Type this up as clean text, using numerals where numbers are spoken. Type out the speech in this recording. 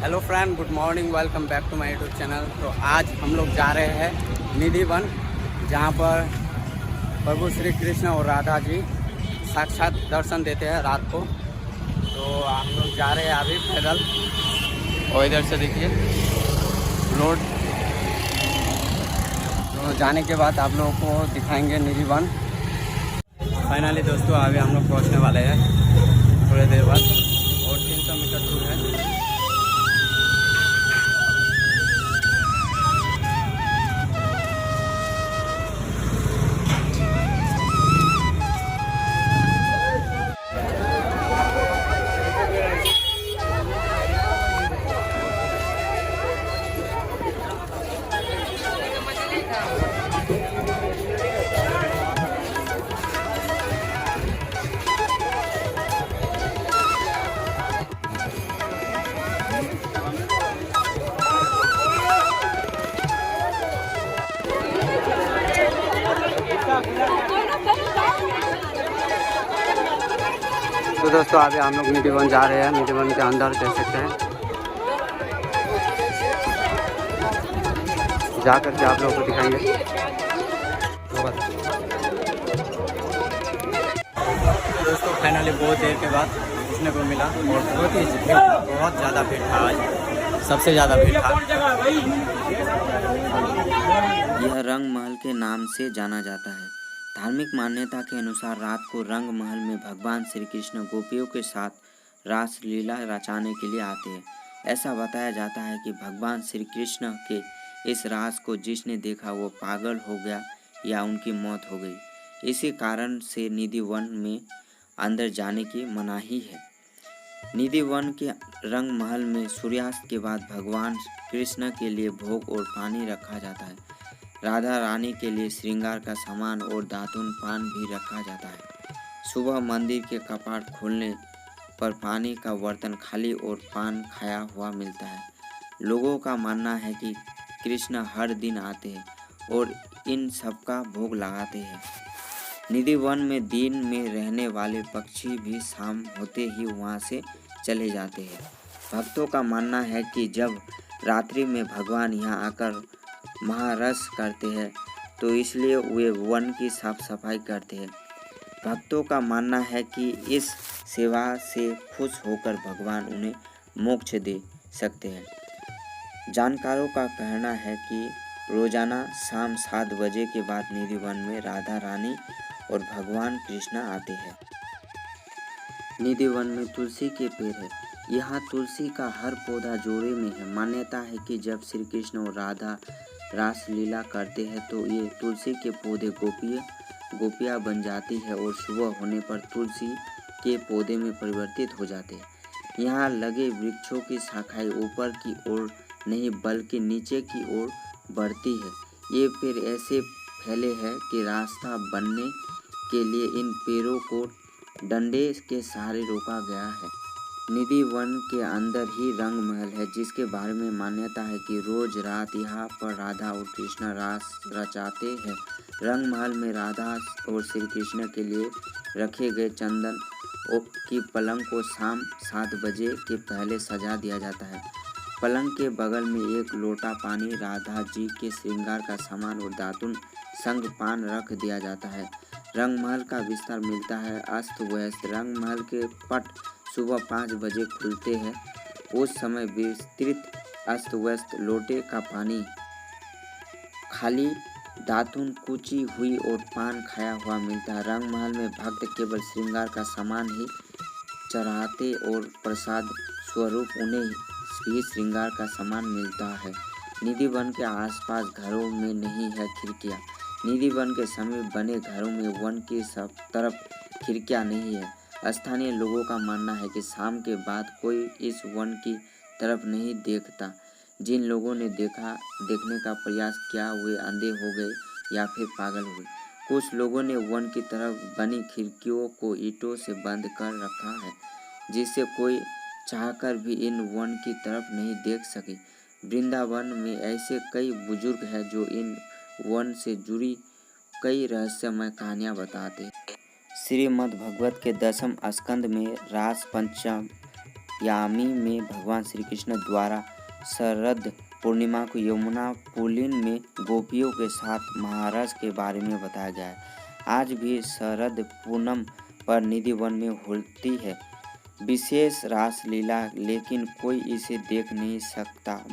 Hello friend, good morning, welcome back to my YouTube channel. तो आज हम लोग जा रहे हैं निधि वन, जहाँ पर प्रभु श्री कृष्ण और राधा जी साक्षात दर्शन देते हैं रात को। तो हम लोग जा रहे हैं अभी पैदल, और इधर से देखिए रोड। तो जाने के बाद आप लोगों को दिखाएंगे निधि वन। फाइनली दोस्तों अभी हम लोग पहुँचने वाले हैं थोड़ी देर बाद, और 300 मीटर दूर है। तो दोस्तों अभी हम लोग निधि वन जा रहे हैं। निधि वन के अंदर देख सकते हैं, जा करके आप लोगों को दिखाएंगे। दोस्तों फाइनली बहुत देर के बाद देखने को मिला, और बहुत ज़्यादा भीड़ था। आज सबसे ज़्यादा भीड़ था। यह रंग महल के नाम से जाना जाता है। धार्मिक मान्यता के अनुसार रात को रंग महल में भगवान श्री कृष्ण गोपियों के साथ रास लीला रचाने के लिए आते हैं। ऐसा बताया जाता है कि भगवान श्री कृष्ण के इस रास को जिसने देखा वो पागल हो गया या उनकी मौत हो गई। इसी कारण से निधि वन में अंदर जाने की मनाही है। निधि वन के रंग महल में सूर्यास्त के बाद भगवान कृष्ण के लिए भोग और पानी रखा जाता है। राधा रानी के लिए श्रृंगार का सामान और दातुन पान भी रखा जाता है। सुबह मंदिर के कपाट खोलने पर पानी का बर्तन खाली और पान खाया हुआ मिलता है। लोगों का मानना है कि कृष्ण हर दिन आते हैं और इन सब का भोग लगाते हैं। निधि वन में दिन में रहने वाले पक्षी भी शाम होते ही वहां से चले जाते हैं। भक्तों का मानना है कि जब रात्रि में भगवान यहाँ आकर महारस करते हैं तो इसलिए वे वन की साफ सफाई करते हैं। भक्तों का मानना है कि इस सेवा से खुश होकर भगवान उन्हें मोक्ष दे सकते हैं। जानकारों का कहना है कि रोजाना शाम 7 बजे के बाद निधि वन में राधा रानी और भगवान कृष्ण आते हैं। निधि वन में तुलसी के पेड़ है। यहाँ तुलसी का हर पौधा जोड़े में है। मान्यता है कि जब श्री कृष्ण और राधा रास लीला करते हैं तो ये तुलसी के पौधे गोपियाँ बन जाती है और सुबह होने पर तुलसी के पौधे में परिवर्तित हो जाते हैं। यहाँ लगे वृक्षों की शाखाएं ऊपर की ओर नहीं बल्कि नीचे की ओर बढ़ती है। ये पेड़ ऐसे फैले हैं कि रास्ता बनने के लिए इन पेड़ों को डंडे के सहारे रोका गया है। निधि वन के अंदर ही रंग महल है, जिसके बारे में मान्यता है कि रोज रात यहाँ पर राधा और कृष्ण रास रचाते हैं। रंग महल में राधा और श्री कृष्ण के लिए रखे गए चंदन की पलंग को शाम 7 बजे के पहले सजा दिया जाता है। पलंग के बगल में एक लोटा पानी, राधा जी के श्रृंगार का सामान और दातुन संग पान रख दिया जाता है। रंग महल का विस्तार मिलता है अस्त व्यस्त। रंग महल के पट सुबह 5 बजे खुलते हैं। उस समय विस्तृत अस्त व्यस्त लोटे का पानी, खाली दातुन कुची हुई और पान खाया हुआ मिलता है। रंग महल में भक्त केवल श्रृंगार का सामान ही चढ़ाते और प्रसाद स्वरूप उन्हें भी श्रृंगार का सामान मिलता है। निधि वन के आसपास घरों में नहीं है खिड़कियाँ। निधि वन के समीप बने घरों में वन की सब तरफ खिड़कियाँ नहीं है। स्थानीय लोगों का मानना है कि शाम के बाद कोई इस वन की तरफ नहीं देखता। जिन लोगों ने देखने का प्रयास किया वे अंधे हो गए या फिर पागल हुए। कुछ लोगों ने वन की तरफ बनी खिड़कियों को ईंटों से बंद कर रखा है, जिससे कोई चाहकर भी इन वन की तरफ नहीं देख सके। वृंदावन में ऐसे कई बुजुर्ग हैं जो इन वन से जुड़ी कई रहस्यमय कहानियाँ बताते हैं। श्रीमद् भागवत के 10वें स्कंद में रास पंचम यामी में भगवान श्री कृष्ण द्वारा शरद पूर्णिमा को यमुना पुलिन में गोपियों के साथ महारस के बारे में बताया गया है। आज भी शरद पूनम पर निधि वन में होती है विशेष रास लीला, लेकिन कोई इसे देख नहीं सकता।